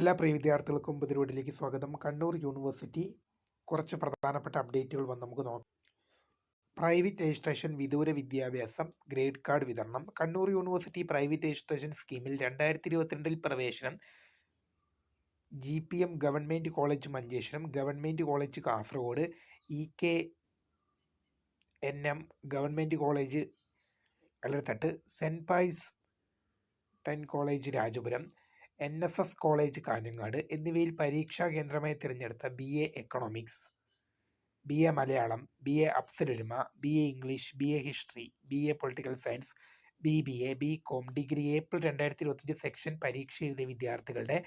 എല്ലാ പ്രിയ വിദ്യാർത്ഥികൾക്കും പുതിയ സ്വാഗതം. കണ്ണൂർ യൂണിവേഴ്സിറ്റി കുറച്ച് പ്രധാനപ്പെട്ട അപ്ഡേറ്റുകൾ വന്ന് നമുക്ക് നോക്കാം. പ്രൈവറ്റ് രജിസ്ട്രേഷൻ വിദൂര വിദ്യാഭ്യാസം ഗ്രേഡ് കാർഡ് വിതരണം. കണ്ണൂർ യൂണിവേഴ്സിറ്റി പ്രൈവറ്റ് രജിസ്ട്രേഷൻ സ്കീമിൽ 2022 പ്രവേശനം GPM government college Manjeshwaram, government college Kasaragod, EKNM government college Elerithattu, saint Pius college Rajapuram, NSS college Kanhangad എന്നിവയിൽ പരീക്ഷാ കേന്ദ്രമായി തിരഞ്ഞെടുത്ത BA economics, BA Malayalam, BA Afzalululama, BA English, BA history, BA political science, BBA, BCom degree April 2025 section പരീക്ഷ എഴുതിയ വിദ്യാർത്ഥികളുടെ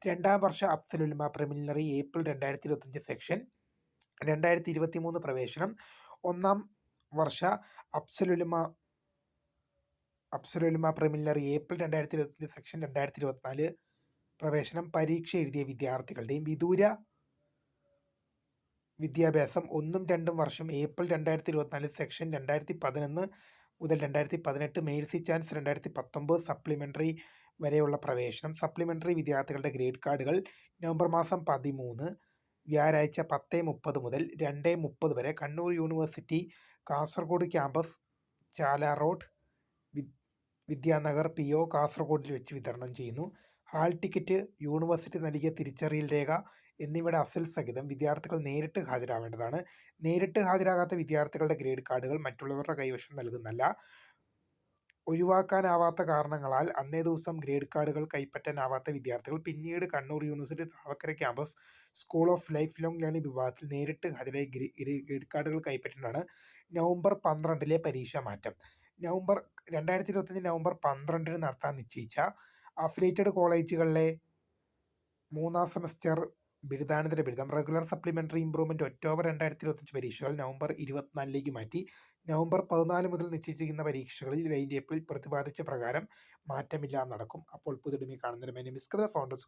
2ാം വർഷ അഫ്സലുലുമ പ്രിലിമിനറി ഏപ്രിൽ 2025 സെക്ഷൻ 2023 പ്രവേശനം, 1ാം വർഷ അഫ്സലുലുമ പ്രിലിമിനറി ഏപ്രിൽ 2025 സെക്ഷൻ 2024 പ്രവേശനം പരീക്ഷ എഴുതിയ വിദ്യാർത്ഥികളുടെയും വിദൂര വിദ്യാഭ്യാസം 1ഉം 2ഉം വർഷം ഏപ്രിൽ 2024 സെക്ഷൻ 2011 മുതൽ 2018 മേഴ്സി ചാൻസ് 2019 സപ്ലിമെൻ്ററി വരെയുള്ള പ്രവേശനം. സപ്ലിമെൻ്ററി വിദ്യാർത്ഥികളുടെ ഗ്രേഡ് കാർഡുകൾ നവംബർ മാസം 13 വ്യാഴാഴ്ച 10:30 മുതൽ 2:30 വരെ കണ്ണൂർ യൂണിവേഴ്സിറ്റി കാസർഗോഡ് ക്യാമ്പസ്, ചാല റോഡ്, വിദ്യാനഗർ PO കാസർഗോഡിൽ വെച്ച് വിതരണം ചെയ്യുന്നു. ഹാൾ ടിക്കറ്റ്, യൂണിവേഴ്സിറ്റി നൽകിയ തിരിച്ചറിയൽ രേഖ എന്നിവയുടെ അസൽ സഹിതം വിദ്യാർത്ഥികൾ നേരിട്ട് ഹാജരാവേണ്ടതാണ്. നേരിട്ട് ഹാജരാകാത്ത വിദ്യാർത്ഥികളുടെ ഗ്രേഡ് കാർഡുകൾ മറ്റുള്ളവരുടെ കൈവശം നൽകുന്നതല്ല. ഒഴിവാക്കാനാവാത്ത കാരണങ്ങളാൽ അന്നേ ദിവസം ഗ്രേഡ് കാർഡുകൾ കൈപ്പറ്റാനാവാത്ത വിദ്യാർത്ഥികൾ പിന്നീട് Kannur university Thavakkara campus school of life long learning വിഭാഗത്തിൽ നേരിട്ട് ഹാജരായി ഗ്രേഡ് കാർഡുകൾ കൈപ്പറ്റുന്നതാണ്. നവംബർ 12 പരീക്ഷ മാറ്റം. 2025 നവംബർ 12 നടത്താൻ നിശ്ചയിച്ച അഫിലിയേറ്റഡ് കോളേജുകളിലെ 3ാം സെമസ്റ്റർ ബിരുദാനന്തര ബിരുദം, റെഗുലർ സപ്ലിമെൻ്ററി ഇംപ്രൂവ്മെൻറ്റ് ഒക്ടോബർ 2025 പരീക്ഷകൾ നവംബർ 24 മാറ്റി. നവംബർ 14 മുതൽ നിശ്ചയിച്ചിരിക്കുന്ന പരീക്ഷകളിൽ ലൈൻ ടേബിളിൽ പ്രതിപാദിച്ച പ്രകാരം മാറ്റമില്ലാതെ നടക്കും. അപ്പോൾ പുതിയ കാണുന്നതിന് ഫൗണ്ടർ